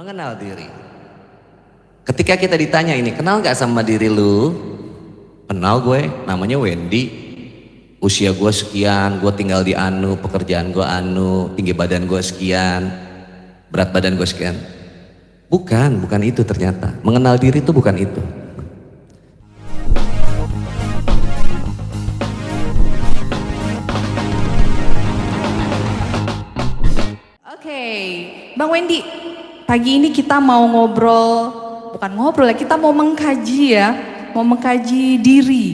Mengenal diri. Ketika kita ditanya ini, kenal gak sama diri lu? Kenal gue, namanya Wendy. Usia gue sekian, gue tinggal di anu, pekerjaan gue anu, tinggi badan gue sekian, berat badan gue sekian. Bukan itu ternyata. Mengenal diri itu bukan itu. Oke, Bang Wendy, pagi ini kita mau bukan ngobrol ya, kita mau mengkaji ya, mau mengkaji diri.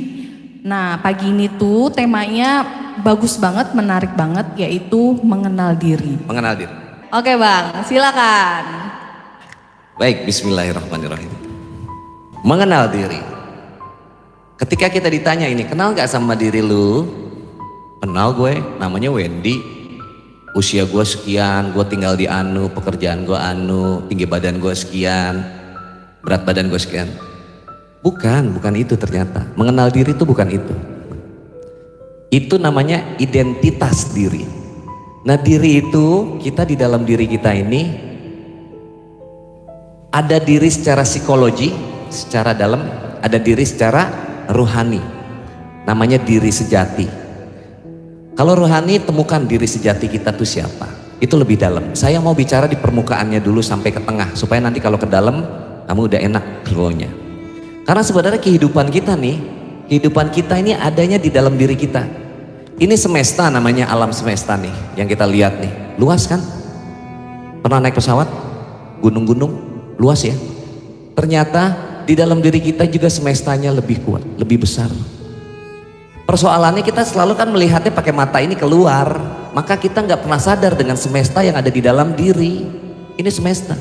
Nah, pagi ini tuh temanya bagus banget, menarik banget, yaitu mengenal diri. Mengenal diri. Oke Bang, silakan. Baik, bismillahirrahmanirrahim. Mengenal diri. Ketika kita ditanya ini, kenal gak sama diri lu? Kenal gue, namanya Wendy. Usia gue sekian, gue tinggal di anu, pekerjaan gue anu, tinggi badan gue sekian, berat badan gue sekian. Bukan itu ternyata. Mengenal diri itu bukan itu. Itu namanya identitas diri. Nah, diri itu, kita di dalam diri kita ini ada diri secara psikologi, secara dalam, ada diri secara rohani. Namanya diri sejati. Kalau rohani, temukan diri sejati kita tuh siapa. Itu lebih dalam. Saya mau bicara di permukaannya dulu sampai ke tengah, supaya nanti kalau ke dalam kamu udah enak flow-nya. Karena sebenarnya kehidupan kita ini adanya di dalam diri kita. Ini semesta, namanya alam semesta nih, yang kita lihat nih. Luas kan? Pernah naik pesawat? Gunung-gunung, luas ya. Ternyata di dalam diri kita juga semestanya lebih kuat, lebih besar. Persoalannya kita selalu kan melihatnya pakai mata ini keluar, maka kita nggak pernah sadar dengan semesta yang ada di dalam diri. Ini semesta.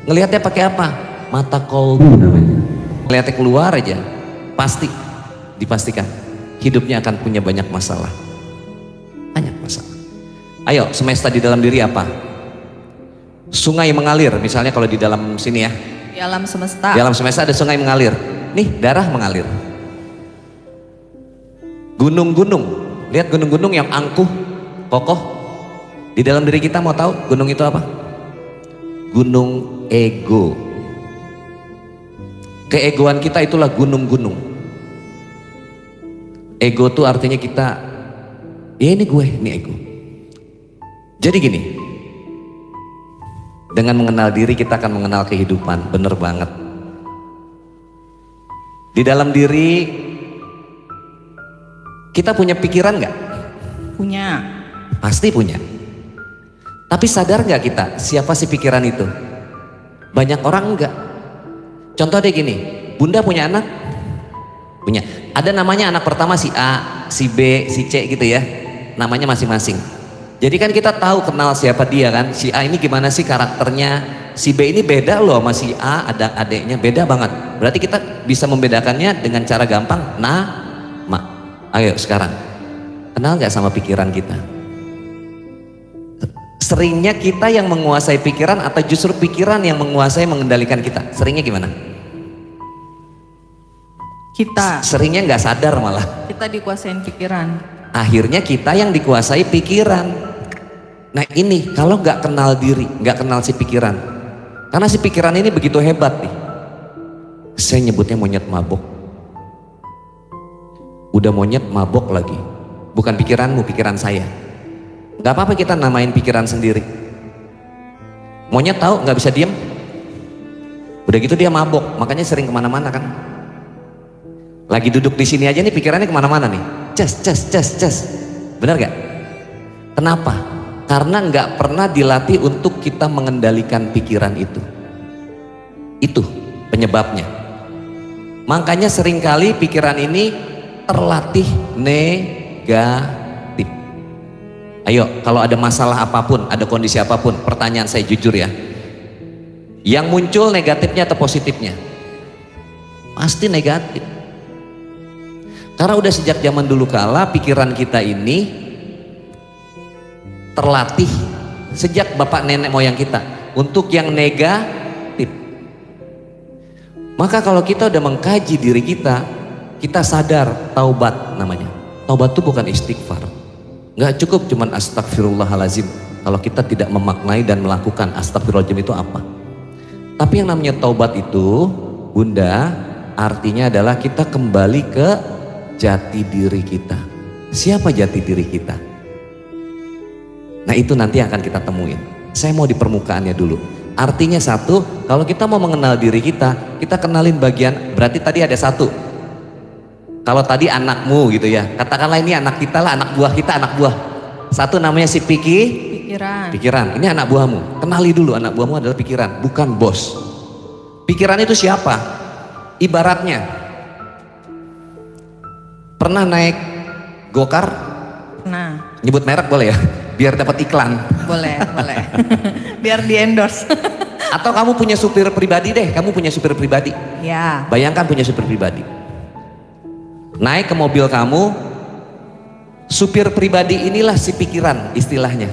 Ngelihatnya pakai apa? Mata kolbu namanya. Ngelihatnya keluar aja, pasti dipastikan hidupnya akan punya banyak masalah. Banyak masalah. Ayo, semesta di dalam diri apa? Sungai mengalir, misalnya kalau di dalam sini ya. Di alam semesta. Di alam semesta ada sungai mengalir. Nih, darah mengalir. Gunung-gunung, lihat gunung-gunung yang angkuh, kokoh. Di dalam diri kita mau tahu gunung itu apa? Gunung ego. Keegoan kita itulah gunung-gunung. Ego itu artinya kita, ya ini gue, ini ego. Jadi gini, dengan mengenal diri kita akan mengenal kehidupan, bener banget. Di dalam diri kita punya pikiran nggak? Punya. Pasti punya. Tapi sadar nggak kita siapa sih pikiran itu? Banyak orang enggak. Contoh deh gini, Bunda punya anak? Punya. Ada namanya anak pertama si A, si B, si C gitu ya. Namanya masing-masing. Jadi kan kita tahu kenal siapa dia kan. Si A ini gimana sih karakternya? Si B ini beda loh sama si A, ada adeknya beda banget. Berarti kita bisa membedakannya dengan cara gampang. Ayo sekarang, kenal gak sama pikiran kita? Seringnya kita yang menguasai pikiran atau justru pikiran yang menguasai mengendalikan kita? Seringnya gimana? Kita. Seringnya gak sadar malah. Kita dikuasain pikiran. Akhirnya kita yang dikuasai pikiran. Nah ini kalau gak kenal diri, gak kenal si pikiran. Karena si pikiran ini begitu hebat nih. Saya nyebutnya monyet mabok. Udah monyet mabok lagi. Bukan pikiranmu, pikiran saya. Gak apa-apa kita namain pikiran sendiri. Monyet tahu gak bisa diem. Udah gitu dia mabok, makanya sering kemana-mana kan. Lagi duduk di sini aja nih pikirannya kemana-mana nih. Ces. Benar gak? Kenapa? Karena gak pernah dilatih untuk kita mengendalikan pikiran itu. Itu penyebabnya. Makanya seringkali pikiran ini terlatih negatif. Ayo, kalau ada masalah apapun, ada kondisi apapun, pertanyaan saya jujur ya, yang muncul negatifnya atau positifnya? Pasti negatif. Karena udah sejak zaman dulu kala pikiran kita ini terlatih sejak bapak nenek moyang kita untuk yang negatif. Maka kalau kita udah mengkaji diri kita sadar, taubat namanya. Taubat itu bukan istighfar. Nggak cukup cuman astagfirullahalazim. Kalau kita tidak memaknai dan melakukan astagfirullahalazim itu apa? Tapi yang namanya taubat itu, Bunda, artinya adalah kita kembali ke jati diri kita. Siapa jati diri kita? Nah itu nanti akan kita temuin. Saya mau di permukaannya dulu. Artinya satu, kalau kita mau mengenal diri kita kenalin bagian, berarti tadi ada satu. Kalau tadi anakmu gitu ya, katakanlah ini anak kita lah, anak buah kita, anak buah. Satu namanya si pikiran. Ini anak buahmu. Kenali dulu anak buahmu adalah pikiran, bukan bos. Pikiran itu siapa? Ibaratnya pernah naik gokar? Nah, Nyebut merek boleh ya? Biar dapat iklan. boleh. Biar di endorse. Atau kamu punya supir pribadi deh, kamu punya supir pribadi. Ya. Bayangkan punya supir pribadi. Naik ke mobil kamu, supir pribadi inilah si pikiran istilahnya.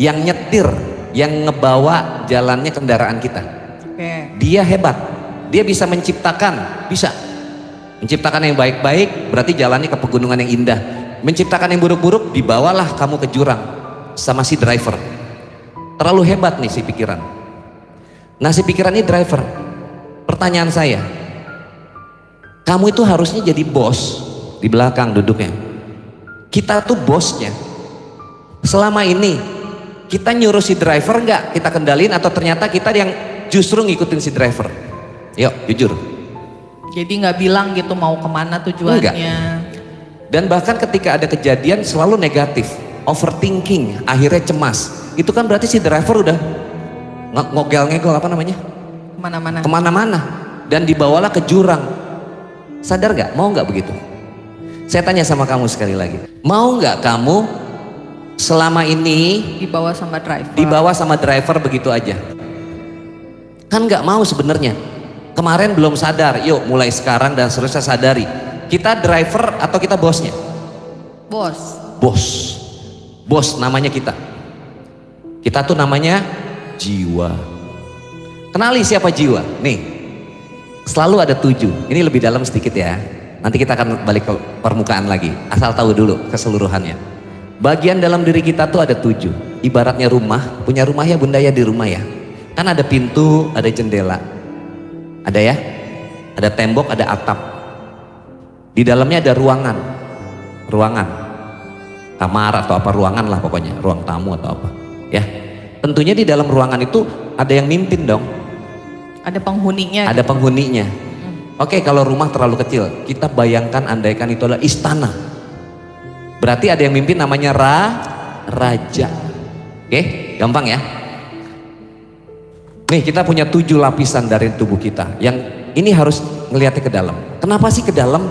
Yang nyetir, yang ngebawa jalannya kendaraan kita. Oke. Dia hebat, dia bisa menciptakan, menciptakan yang baik-baik, berarti jalannya ke pegunungan yang indah. Menciptakan yang buruk-buruk, dibawalah kamu ke jurang sama si driver. Terlalu hebat nih si pikiran. Nah si pikiran ini driver. Pertanyaan saya, kamu itu harusnya jadi bos di belakang duduknya. Kita tuh bosnya. Selama ini kita nyuruh si driver nggak kita kendalin, atau ternyata kita yang justru ngikutin si driver? Yuk jujur. Jadi nggak bilang gitu mau kemana tujuannya. Enggak. Dan bahkan ketika ada kejadian selalu negatif, overthinking, akhirnya cemas. Itu kan berarti si driver udah ngogel-ngegol apa namanya? Kemana-mana. Dan dibawalah ke jurang. Sadar gak? Mau gak begitu? Saya tanya sama kamu sekali lagi. Mau gak kamu selama ini dibawa sama driver begitu aja? Kan gak mau sebenarnya. Kemarin belum sadar, yuk mulai sekarang dan seterusnya sadari. Kita driver atau kita bosnya? Bos namanya kita. Kita tuh namanya jiwa. Kenali siapa jiwa? Nih, selalu ada 7. Ini lebih dalam sedikit ya. Nanti kita akan balik ke permukaan lagi. Asal tahu dulu keseluruhannya. Bagian dalam diri kita tuh ada 7. Ibaratnya rumah. Punya rumah ya Bunda ya, di rumah ya. Kan ada pintu, ada jendela. Ada ya? Ada tembok, ada atap. Di dalamnya ada ruangan. Kamar atau apa, ruangan lah pokoknya. Ruang tamu atau apa. Ya. Tentunya di dalam ruangan itu ada yang mimpin dong. Ada penghuninya. Ada penghuninya. Oke, kalau rumah terlalu kecil, kita bayangkan andaikan itu adalah istana. Berarti ada yang mimpin namanya raja. Oke, gampang ya. Nih kita punya 7 lapisan dari tubuh kita. Yang ini harus ngeliatnya ke dalam. Kenapa sih ke dalam?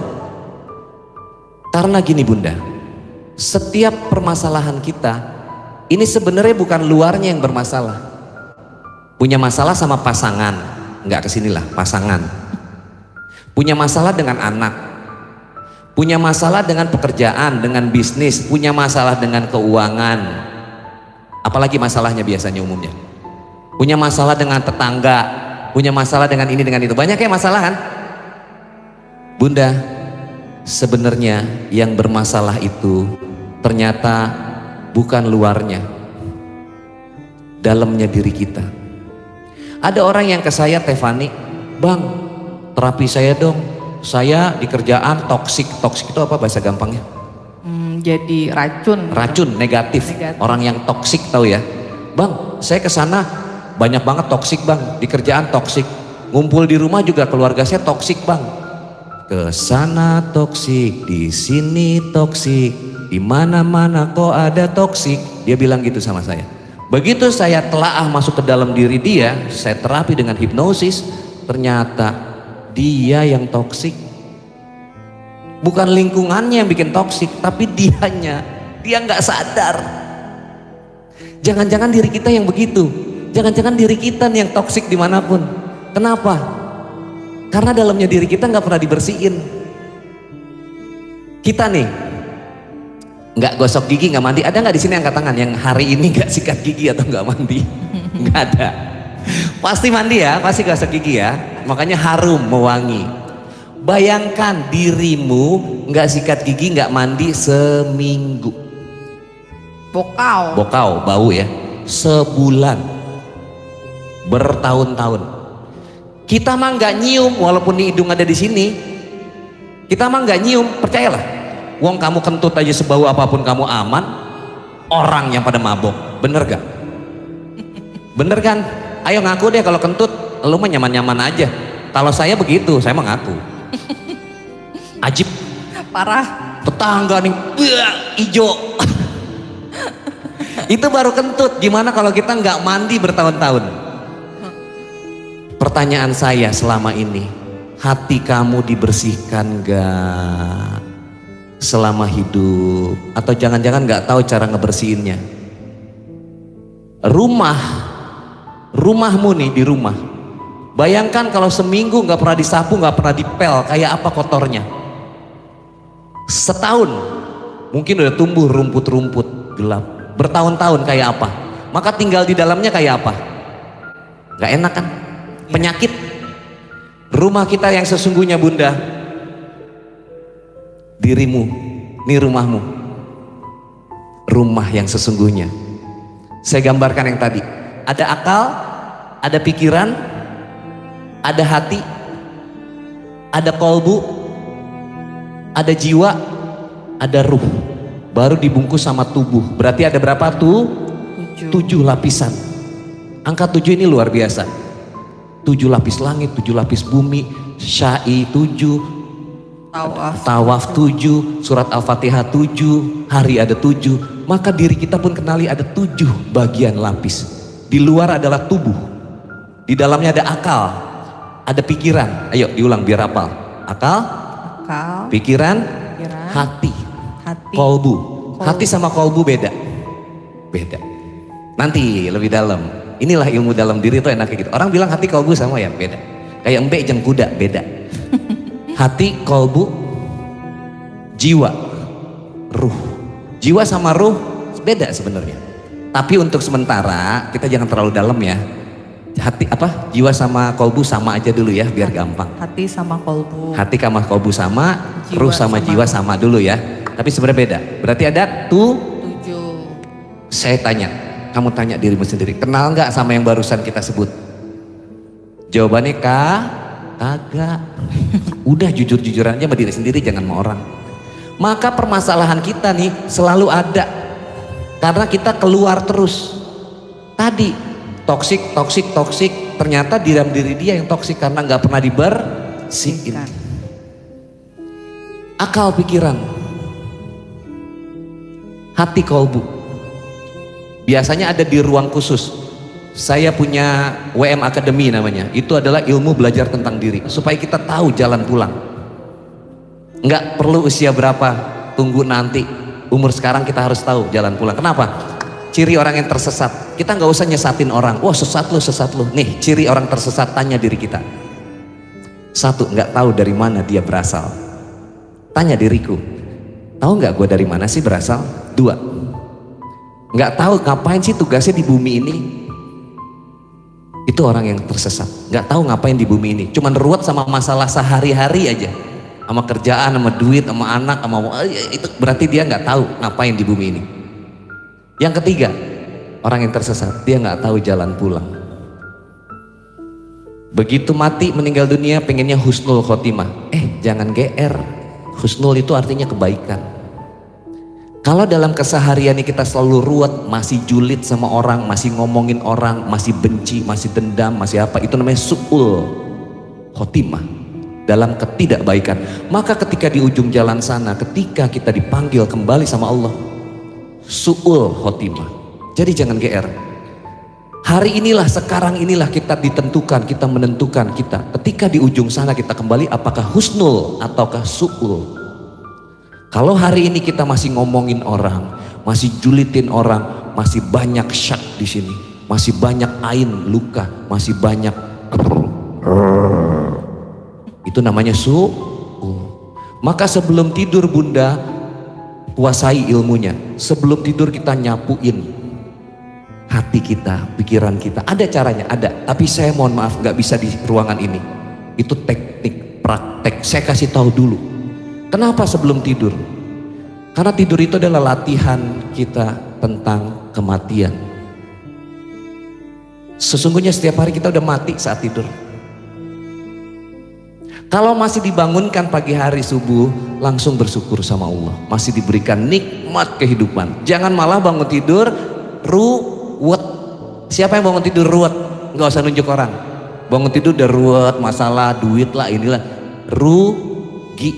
Karena gini Bunda, setiap permasalahan kita ini sebenarnya bukan luarnya yang bermasalah. Punya masalah sama pasangan, nggak kesinilah pasangan. Punya masalah dengan anak, punya masalah dengan pekerjaan, dengan bisnis, punya masalah dengan keuangan. Apalagi masalahnya biasanya umumnya. Punya masalah dengan tetangga, punya masalah dengan ini dengan itu. Banyak ya masalah kan? Bunda, sebenarnya yang bermasalah itu ternyata bukan luarnya, dalamnya diri kita. Ada orang yang ke saya, Tefani, Bang, terapi saya dong. Saya di kerjaan toksik itu apa bahasa gampangnya? Jadi racun. Racun negatif. Orang yang toksik tahu ya. Bang, saya ke sana banyak banget toksik bang. Di kerjaan toksik. Ngumpul di rumah juga keluarga saya toksik bang. Ke sana toksik, di sini toksik, di mana-mana kok ada toksik. Dia bilang gitu sama saya. Begitu saya telaah masuk ke dalam diri dia, saya terapi dengan hipnosis, ternyata dia yang toksik. Bukan lingkungannya yang bikin toksik, tapi dianya. Dia nggak sadar. Jangan-jangan diri kita yang begitu. Jangan-jangan diri kita nih yang toksik dimanapun. Kenapa? Karena dalamnya diri kita nggak pernah dibersihin. Kita nih nggak gosok gigi, nggak mandi. Ada nggak di sini angkat tangan yang hari ini nggak sikat gigi atau nggak mandi? Nggak ada. Pasti mandi ya, pasti gosok gigi ya. Makanya harum, mewangi. Bayangkan dirimu nggak sikat gigi, nggak mandi seminggu. Bokau, bau ya. Sebulan, bertahun-tahun. Kita mah nggak nyium, walaupun nih hidung ada di sini. Kita mah nggak nyium, percayalah. Wong kamu kentut aja sebau apapun kamu aman. Orang yang pada mabok, bener gak? Bener kan? Ayo ngaku deh kalau kentut, lu mah nyaman-nyaman aja. Kalau saya begitu, saya mah ngaku. Ajib. Parah. Tetangga nih, ijo. Itu baru kentut. Gimana kalau kita nggak mandi bertahun-tahun? Pertanyaan saya selama ini, hati kamu dibersihkan gak selama hidup? Atau jangan-jangan gak tahu cara ngebersihinnya? Rumahmu nih, di rumah, bayangkan kalau seminggu gak pernah disapu, gak pernah dipel, kayak apa kotornya? Setahun mungkin udah tumbuh rumput-rumput gelap. Bertahun-tahun kayak apa? Maka tinggal di dalamnya kayak apa? Gak enak kan? Penyakit. Rumah kita yang sesungguhnya, Bunda, dirimu, ini rumahmu, rumah yang sesungguhnya. Saya gambarkan yang tadi, ada akal, ada pikiran, ada hati, ada kolbu, ada jiwa, ada ruh, baru dibungkus sama tubuh. Berarti ada berapa tuh? 7 lapisan. Angka 7 ini luar biasa. 7 lapis langit, 7 lapis bumi, syai 7, tawaf 7, surat Al-Fatihah 7, hari ada 7. Maka diri kita pun kenali ada 7 bagian lapis. Di luar adalah tubuh, di dalamnya ada akal, ada pikiran. Ayo diulang biar hafal. Akal, pikiran, hati, kolbu. Hati sama kolbu beda. Nanti lebih dalam. Inilah ilmu dalam diri itu enaknya gitu. Orang bilang hati kolbu sama, ya beda. Kayak embe jeung kuda, beda. Hati, kolbu, jiwa, ruh. Jiwa sama ruh beda sebenarnya. Tapi untuk sementara kita jangan terlalu dalam ya. Hati apa? Jiwa sama kolbu sama aja dulu ya, biar gampang. Hati sama kolbu. Hati sama kolbu sama, jiwa ruh sama jiwa sama dulu ya. Tapi sebenarnya beda. Berarti ada 7. Saya tanya, kamu tanya dirimu sendiri, kenal nggak sama yang barusan kita sebut? Jawabannya kagak. Udah jujur-jujuran aja sama diri sendiri, jangan sama orang. Maka permasalahan kita nih selalu ada karena kita keluar terus. Tadi toksik, ternyata di dalam diri dia yang toksik karena nggak pernah dibersihin. Akal, pikiran, hati, kolbu. Biasanya ada di ruang khusus. Saya punya WM Academy namanya. Itu adalah ilmu belajar tentang diri. Supaya kita tahu jalan pulang. Nggak perlu usia berapa, tunggu nanti. Umur sekarang kita harus tahu jalan pulang. Kenapa? Ciri orang yang tersesat. Kita nggak usah nyesatin orang. Wah sesat lu. Nih ciri orang tersesat, tanya diri kita. 1, nggak tahu dari mana dia berasal. Tanya diriku. Tahu nggak gue dari mana sih berasal? 2, nggak tahu ngapain sih tugasnya di bumi ini. Itu orang yang tersesat. Nggak tahu ngapain di bumi ini, cuman ruwet sama masalah sehari-hari aja, sama kerjaan, sama duit, sama anak, sama itu berarti dia nggak tahu ngapain di bumi ini. Yang ketiga, orang yang tersesat, dia nggak tahu jalan pulang. Begitu mati meninggal dunia pengennya husnul khotimah. Jangan GR. Husnul itu artinya kebaikan. Kalau dalam keseharian ini kita selalu ruwet, masih julid sama orang, masih ngomongin orang, masih benci, masih dendam, masih apa, itu namanya su'ul khotimah, dalam ketidakbaikan. Maka ketika di ujung jalan sana, ketika kita dipanggil kembali sama Allah, su'ul khotimah. Jadi jangan GR. Hari inilah, sekarang inilah kita ditentukan, kita menentukan kita. Ketika di ujung sana kita kembali, apakah husnul ataukah su'ul. Kalau hari ini kita masih ngomongin orang, masih julitin orang, masih banyak syak di sini, masih banyak ain luka, masih banyak itu namanya Maka sebelum tidur Bunda, kuasai ilmunya. Sebelum tidur kita nyapuin hati kita, pikiran kita. Ada caranya, ada. Tapi saya mohon maaf nggak bisa di ruangan ini. Itu teknik praktek. Saya kasih tahu dulu. Kenapa sebelum tidur? Karena tidur itu adalah latihan kita tentang kematian. Sesungguhnya setiap hari kita udah mati saat tidur. Kalau masih dibangunkan pagi hari subuh, langsung bersyukur sama Allah. Masih diberikan nikmat kehidupan. Jangan malah bangun tidur ruwet. Siapa yang bangun tidur ruwet? Nggak usah nunjuk orang. Bangun tidur udah ruwet, masalah duit lah, inilah, rugi.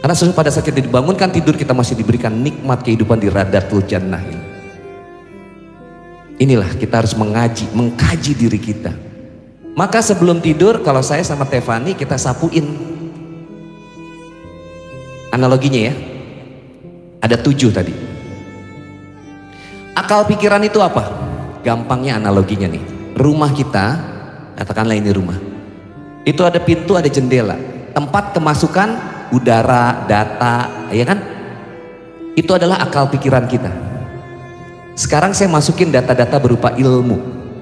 Karena pada saat kita dibangunkan tidur, kita masih diberikan nikmat kehidupan di Radatul Jannah ini. Inilah kita harus mengkaji diri kita. Maka sebelum tidur, kalau saya sama Tefani, kita sapuin. Analoginya ya, ada 7 tadi. Akal pikiran itu apa? Gampangnya analoginya nih, rumah kita, katakanlah ini rumah, itu ada pintu, ada jendela, tempat kemasukan udara, data, ya kan? Itu adalah akal pikiran kita. Sekarang saya masukin data-data berupa ilmu,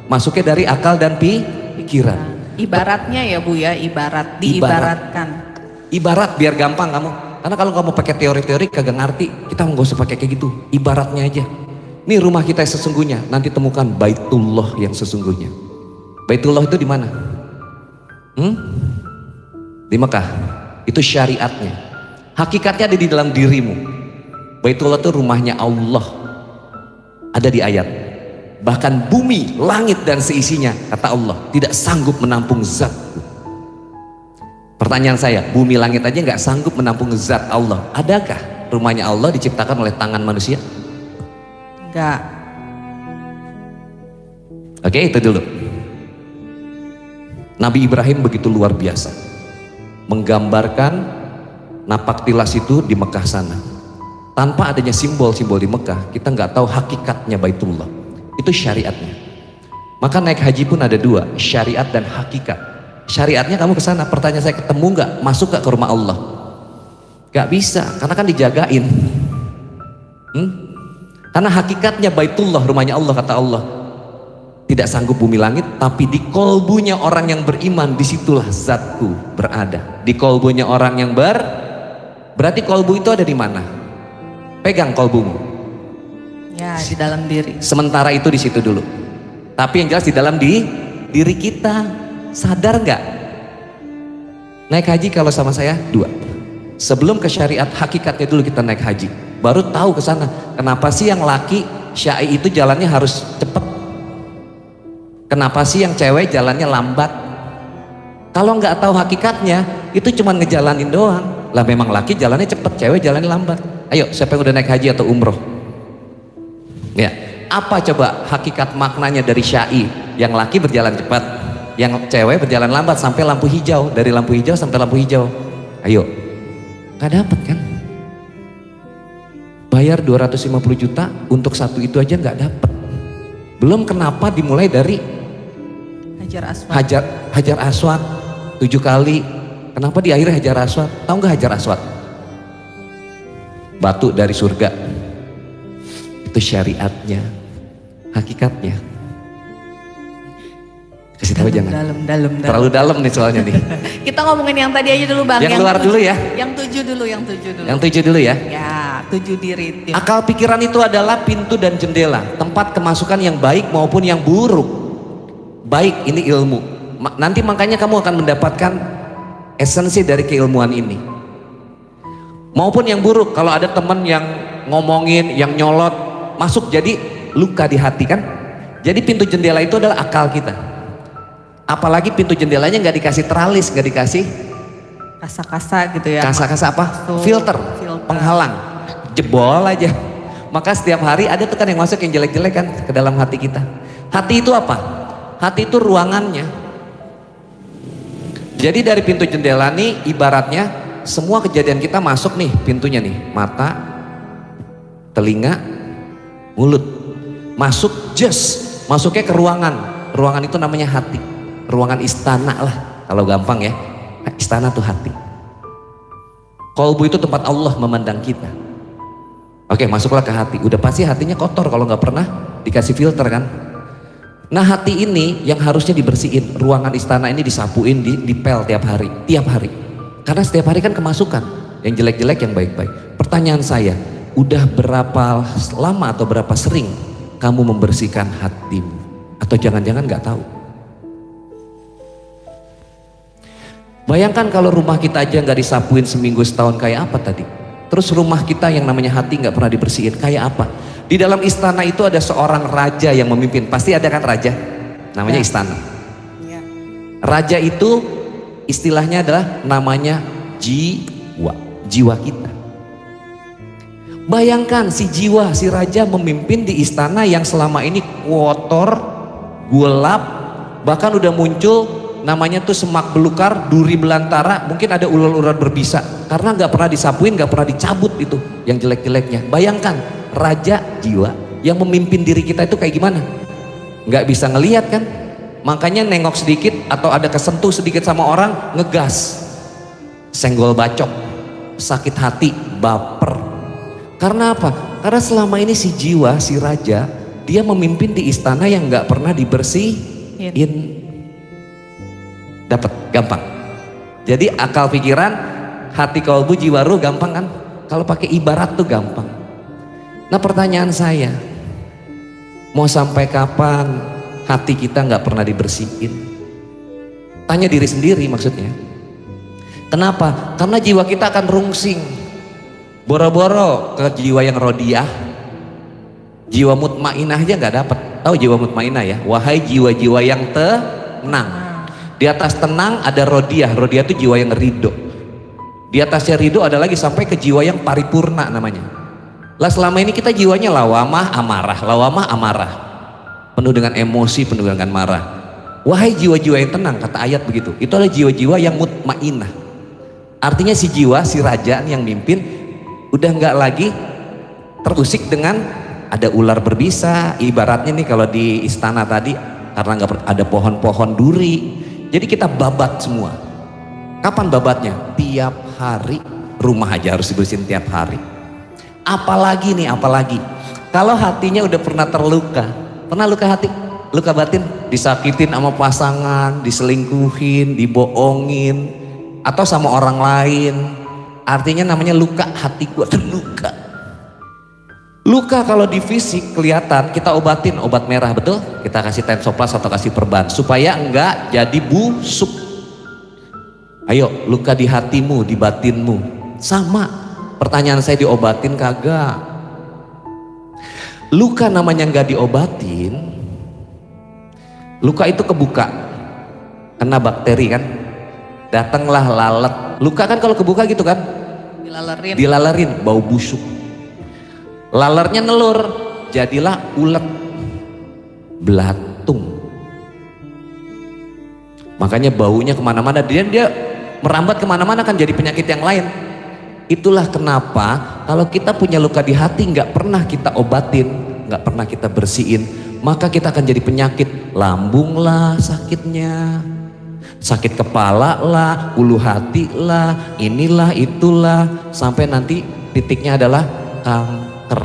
masuknya dari akal dan pikiran. Ibaratnya ya Bu ya, diibaratkan. Ibarat biar gampang kamu. Karena kalau kamu pakai teori-teori kagak ngerti, kita nggak usah pakai kayak gitu. Ibaratnya aja. Ini rumah kita yang sesungguhnya, nanti temukan Baitullah yang sesungguhnya. Baitullah itu di mana? Di Mekah. Itu syariatnya. Hakikatnya ada di dalam dirimu. Baitullah itu rumahnya Allah. Ada di ayat. Bahkan bumi, langit dan seisinya, kata Allah, tidak sanggup menampung zatku. Pertanyaan saya, bumi langit aja nggak sanggup menampung zat Allah. Adakah rumahnya Allah diciptakan oleh tangan manusia? Enggak. Oke, itu dulu. Nabi Ibrahim begitu luar biasa menggambarkan napak tilas itu di Mekah sana. Tanpa adanya simbol-simbol di Mekah, kita nggak tahu hakikatnya Baitullah. Itu syariatnya. Maka naik haji pun ada 2, syariat dan hakikat. Syariatnya kamu ke sana, pertanyaan saya, ketemu nggak, masuk nggak ke rumah Allah? Nggak bisa, karena kan dijagain. Karena hakikatnya Baitullah, rumahnya Allah, kata Allah, tidak sanggup bumi langit, tapi di kolbunya orang yang beriman, disitulah zatku berada. Di kolbunya orang yang berarti kolbu itu ada di mana? Pegang kolbumu. Ya, di dalam diri. Sementara itu di situ dulu. Tapi yang jelas di dalam diri kita. Sadar nggak? Naik haji kalau sama saya 2. Sebelum ke syariat, hakikatnya dulu kita naik haji. Baru tahu ke sana. Kenapa sih yang laki syai itu jalannya harus cepet? Kenapa sih yang cewek jalannya lambat? Kalau nggak tahu hakikatnya, itu cuma ngejalanin doang. Lah memang laki jalannya cepet, cewek jalannya lambat. Ayo, siapa yang udah naik haji atau umroh? Ya, apa coba hakikat maknanya dari syai? Yang laki berjalan cepat, yang cewek berjalan lambat sampai lampu hijau, dari lampu hijau sampai lampu hijau. Ayo, nggak dapet kan? Bayar 250 juta untuk satu itu aja nggak dapet. Belum kenapa dimulai dari Hajar Aswad 7 kali. Kenapa di akhirnya Hajar Aswad? Tahu nggak Hajar Aswad? Batu dari surga. Itu syariatnya, hakikatnya. Kasih tahu jangan. Dalam. Terlalu dalam nih soalnya nih. Kita ngomongin yang tadi aja dulu Bang. Yang luar dulu ya. Yang 7 dulu. Yang 7 dulu ya. Ya, 7 diri. Akal pikiran itu adalah pintu dan jendela, tempat kemasukan yang baik maupun yang buruk. Baik ini ilmu. Nanti makanya kamu akan mendapatkan esensi dari keilmuan ini. Maupun yang buruk, kalau ada teman yang ngomongin, yang nyolot, masuk jadi luka di hati kan. Jadi pintu jendela itu adalah akal kita. Apalagi pintu jendelanya nggak dikasih teralis, nggak dikasih kasa-kasa gitu ya. Kasa-kasa apa? Filter, penghalang. Jebol aja. Maka setiap hari ada tuh kan yang masuk yang jelek-jelek kan ke dalam hati kita. Hati itu apa? Hati itu ruangannya. Jadi dari pintu jendela nih ibaratnya semua kejadian kita masuk nih pintunya nih, mata, telinga, mulut, masuk masuknya ke ruangan. Ruangan itu namanya hati, ruangan istana lah kalau gampang ya. Istana tuh hati. Kolbu itu tempat Allah memandang kita. Oke, masuklah ke hati. Udah pasti hatinya kotor kalau nggak pernah dikasih filter kan. Nah hati ini yang harusnya dibersihin. Ruangan istana ini disapuin, dipel tiap hari. Karena setiap hari kan kemasukan, yang jelek-jelek, yang baik-baik. Pertanyaan saya, udah berapa lama atau berapa sering kamu membersihkan hatimu? Atau jangan-jangan nggak tahu? Bayangkan kalau rumah kita aja nggak disapuin seminggu setahun kayak apa tadi. Terus rumah kita yang namanya hati nggak pernah dibersihin kayak apa. Di dalam istana itu ada seorang raja yang memimpin. Pasti ada kan raja? Namanya istana. Ya. Raja itu istilahnya adalah namanya jiwa. Jiwa kita. Bayangkan si jiwa, si raja memimpin di istana yang selama ini kotor, gelap, bahkan udah muncul namanya tuh semak belukar, duri belantara, mungkin ada ular-ular berbisa karena nggak pernah disapuin, nggak pernah dicabut itu yang jelek-jeleknya. Bayangkan raja jiwa yang memimpin diri kita itu kayak gimana? Nggak bisa ngelihat kan? Makanya nengok sedikit atau ada kesentuh sedikit sama orang ngegas, senggol bacok, sakit hati, baper. Karena apa? Karena selama ini si jiwa, si raja, dia memimpin di istana yang nggak pernah dibersihin. Dapat gampang. Jadi akal pikiran, hati kalbu, jiwa ruh gampang kan? Kalau pakai ibarat tuh gampang. Nah pertanyaan saya, mau sampai kapan hati kita nggak pernah dibersihin? Tanya diri sendiri maksudnya. Kenapa? Karena jiwa kita akan rungsing. Boro-boro ke jiwa yang rodiah, jiwa mutmainah aja nggak dapat. Tahu jiwa mutmainah ya? Wahai jiwa-jiwa yang tenang. Di atas tenang ada rodiah. Rodiah itu jiwa yang ridho. Di atasnya ridho ada lagi sampai ke jiwa yang paripurna namanya. Lah selama ini kita jiwanya lawamah amarah, lawamah amarah, penuh dengan emosi, penuh dengan marah. Wahai jiwa-jiwa yang tenang, kata ayat begitu. Itu adalah jiwa-jiwa yang mutmainah. Artinya si jiwa, si raja yang mimpin udah nggak lagi terusik dengan ada ular berbisa. Ibaratnya nih kalau di istana tadi karena nggak ada pohon-pohon duri, jadi kita babat semua. Kapan babatnya? Tiap hari. Rumah aja harus dibersihin tiap hari. Apalagi nih, apalagi kalau hatinya udah pernah terluka, pernah luka hati, luka batin, disakitin sama pasangan, diselingkuhin, dibohongin, atau sama orang lain. Artinya namanya luka, hati gua terluka. Luka kalau di fisik kelihatan, kita obatin obat merah, betul? Kita kasih Tensoplas atau kasih perban supaya enggak jadi busuk. Ayo, luka di hatimu, di batinmu sama. Pertanyaan saya, diobatin kagak? Luka namanya enggak diobatin, luka itu kebuka, kena bakteri kan, datanglah lalat. Luka kan kalau kebuka gitu kan, dilalerin, bau busuk. Lalernya nelur, jadilah ulet, belatung. Makanya baunya kemana-mana, dia merambat kemana-mana kan, jadi penyakit yang lain. Itulah kenapa kalau kita punya luka di hati nggak pernah kita obatin, nggak pernah kita bersihin, maka kita akan jadi penyakit. Lambung lah sakitnya, sakit kepala lah, ulu hati lah, inilah itulah, sampai nanti titiknya adalah kanker.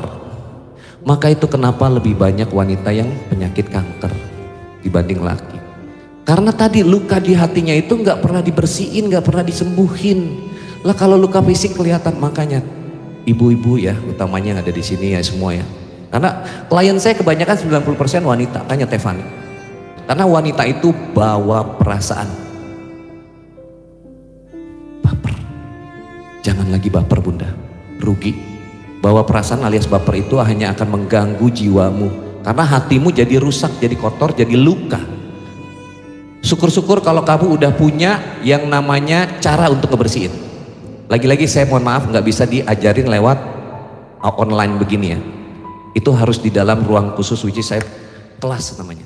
Maka itu kenapa lebih banyak wanita yang penyakit kanker dibanding laki. Karena tadi luka di hatinya itu nggak pernah dibersihin, nggak pernah disembuhin. Lah kalau luka fisik kelihatan. Makanya ibu-ibu ya, utamanya yang ada di sini ya semua ya. Karena klien saya kebanyakan 90% wanita, tanya Tefani. Karena wanita itu bawa perasaan. Baper. Jangan lagi baper bunda, rugi. Bawa perasaan alias baper itu hanya akan mengganggu jiwamu. Karena hatimu jadi rusak, jadi kotor, jadi luka. Syukur-syukur kalau kamu udah punya yang namanya cara untuk ngebersihin. Lagi-lagi saya mohon maaf nggak bisa diajarin lewat online begini ya. Itu harus di dalam ruang khusus, which is saya kelas namanya.